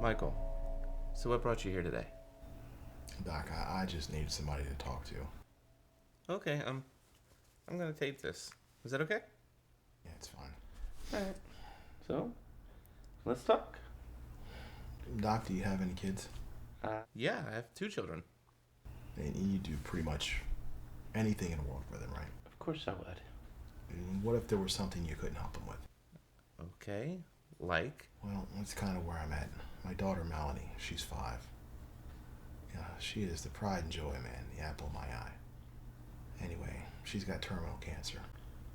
Michael, so what brought you here today? Doc, I just need somebody to talk to. Okay, I'm gonna tape this. Is that okay? Yeah, it's fine. Alright. So, let's talk. Doc, do you have any kids? Yeah, I have two children. And you do pretty much anything in the world for them, right? Of course I would. And what if there was something you couldn't help them with? Okay, like? Well, that's kind of where I'm at. My daughter, Melanie, she's 5. Yeah, she is the pride and joy, man, the apple of my eye. Anyway, she's got terminal cancer.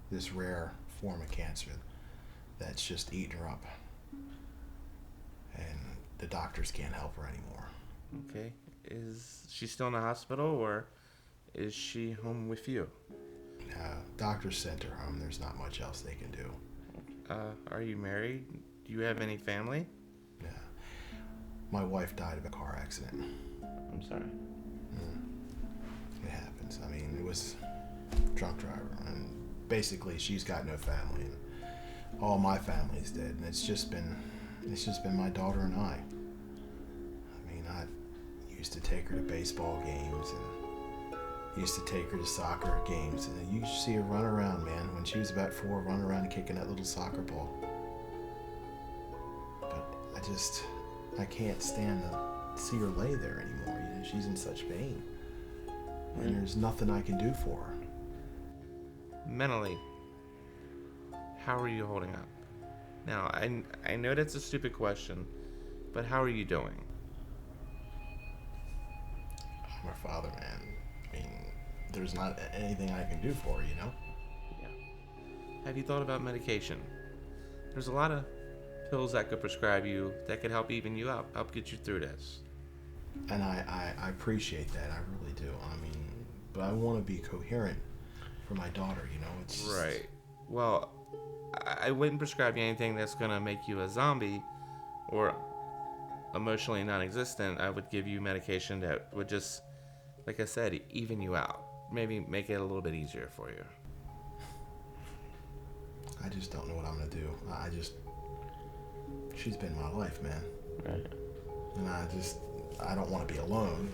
This rare form of cancer that's just eating her up. And the doctors can't help her anymore. Okay, is she still in the hospital or is she home with you? Doctors sent her home. There's not much else they can do. Are you married? Do you have any family? Yeah. My wife died of a car accident. I'm sorry. It happens. I mean, it was drunk driver, and basically she's got no family, and all my family's dead, and it's just been my daughter and I. I mean, I used to take her to baseball games and used to take her to soccer games, and you used to see her run around, man. When she was about 4, run around and kicking that little soccer ball. But I can't stand to see her lay there anymore. You know, she's in such pain, and there's nothing I can do for her. Mentally, how are you holding up? Now, I know that's a stupid question, but how are you doing? I'm her father, man. I mean, there's not anything I can do for her, you know? Yeah. Have you thought about medication? There's a lot of pills I could prescribe you that could help even you out, help get you through this. And I appreciate that, I really do. I mean, but I want to be coherent for my daughter, you know? It's Right. Well, I wouldn't prescribe you anything that's going to make you a zombie or emotionally non-existent. I would give you medication that would just, like I said, even you out. Maybe make it a little bit easier for you. I just don't know what I'm going to do. She's been my life, man. Right. And I don't want to be alone,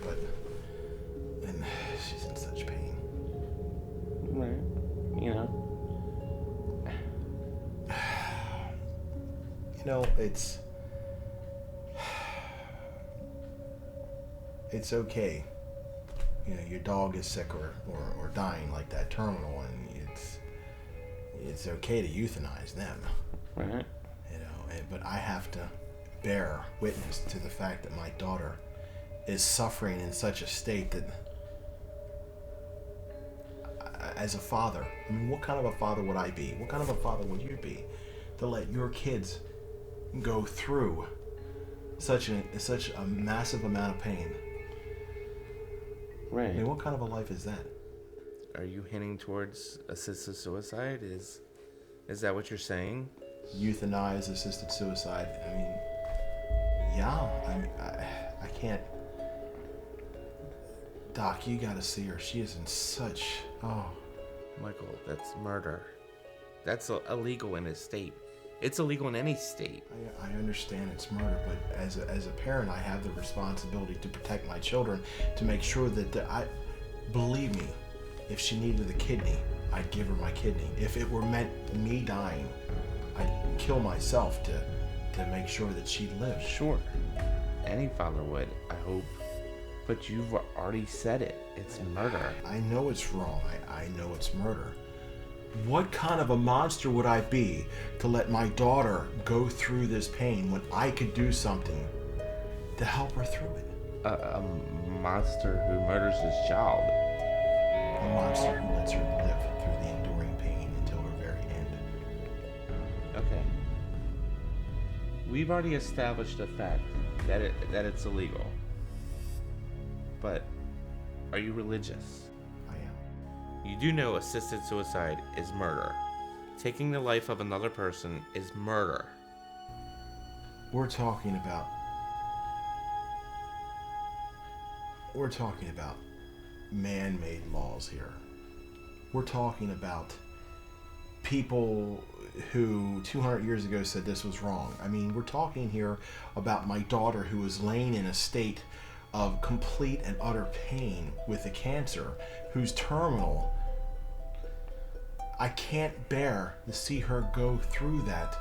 and she's in such pain. Right. You know. You know, it's okay. You know, your dog is sick or dying like that terminal, and it's okay to euthanize them. Right. You know, but I have to bear witness to the fact that my daughter is suffering in such a state that, as a father, I mean, what kind of a father would I be? What kind of a father would you be to let your kids go through such a massive amount of pain? Right. I mean, what kind of a life is that? Are you hinting towards assisted suicide? Is that what you're saying? Euthanize, assisted suicide. I mean, yeah. I can't. Doc, you gotta see her. She is in such. Oh. Michael, that's murder. That's illegal in this state. It's illegal in any state. I understand it's murder, but as a parent, I have the responsibility to protect my children, to make sure that believe me, if she needed a kidney, I'd give her my kidney. If it were meant me dying, I'd kill myself to make sure that she lives. Sure. Any father would, I hope. But you've already said it. It's murder. I know it's wrong. I know it's murder. What kind of a monster would I be to let my daughter go through this pain when I could do something to help her through it? A monster who murders his child. A monster who lets her live through the enduring pain until her very end. Okay. We've already established the fact that it's illegal. But are you religious? I am. You do know assisted suicide is murder. Taking the life of another person is murder. We're talking about man-made laws here. We're talking about people who 200 years ago said this was wrong. I mean, we're talking here about my daughter who was laying in a state of complete and utter pain with a cancer who's terminal. I can't bear to see her go through that.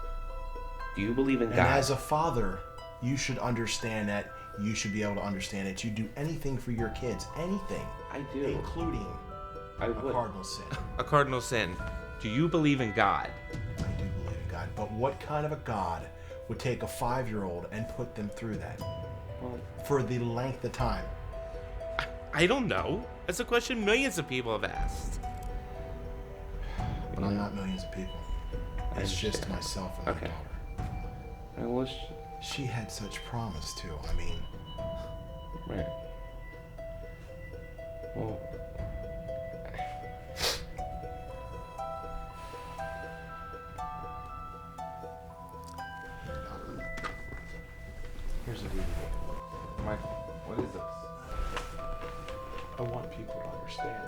Do you believe in God? And as a father, you should understand that. You should be able to understand that you do anything for your kids. Anything. I do. Including a cardinal sin. A cardinal sin. Do you believe in God? I do believe in God. But what kind of a God would take a 5-year-old and put them through that? Well, For the length of time? I don't know. That's a question millions of people have asked. But I'm not millions of people. It's just understand. myself and my Okay. daughter. I wish. She had such promise too. I mean, Right. Well. here's a DVD. Michael, what is this? I want people to understand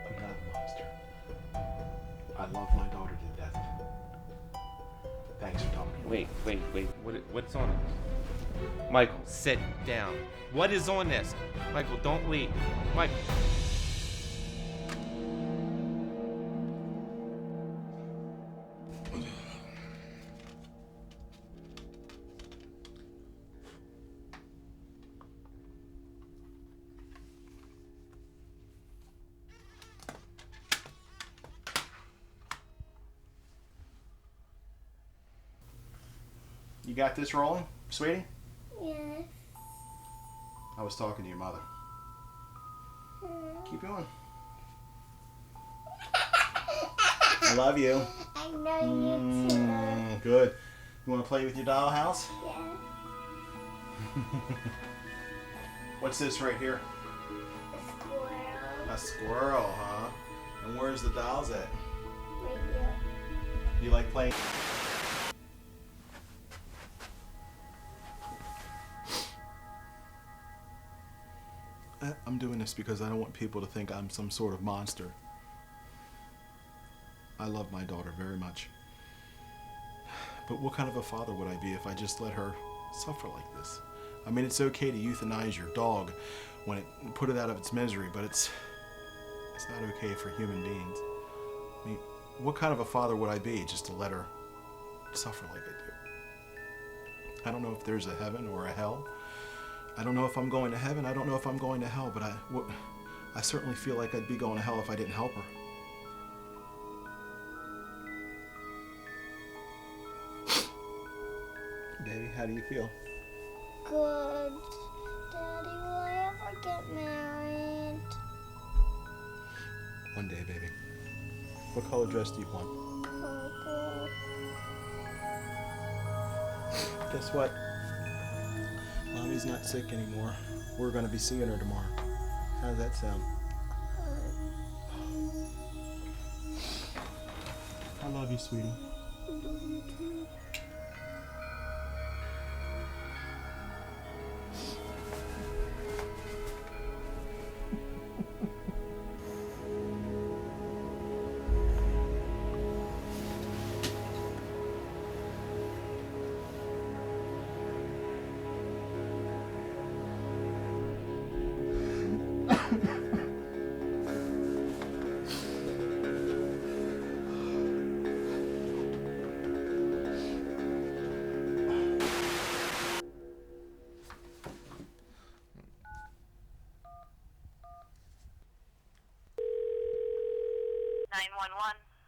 I'm not a monster. I love my daughter to death. Thanks for talking. Wait. What's on it? Michael, sit down. What is on this? Michael, don't leave. Michael. You got this rolling, sweetie? Yes. I was talking to your mother. Keep going. I love you. I know you too. Good. You want to play with your dollhouse? Yeah. What's this right here? A squirrel. A squirrel, huh? And where's the dolls at? Right here. You like playing? I'm doing this because I don't want people to think I'm some sort of monster. I love my daughter very much. But what kind of a father would I be if I just let her suffer like this? I mean, it's okay to euthanize your dog when it put it out of its misery, but it's not okay for human beings. I mean, what kind of a father would I be just to let her suffer like I do? I don't know if there's a heaven or a hell. I don't know if I'm going to heaven. I don't know if I'm going to hell, but I certainly feel like I'd be going to hell if I didn't help her. Baby, how do you feel? Good. Daddy, will I ever get married? One day, baby. What color dress do you want? Purple. Guess what? Mommy's not sick anymore. We're going to be seeing her tomorrow. How does that sound? I love you, sweetie.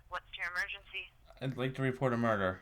What's your emergency? I'd like to report a murder.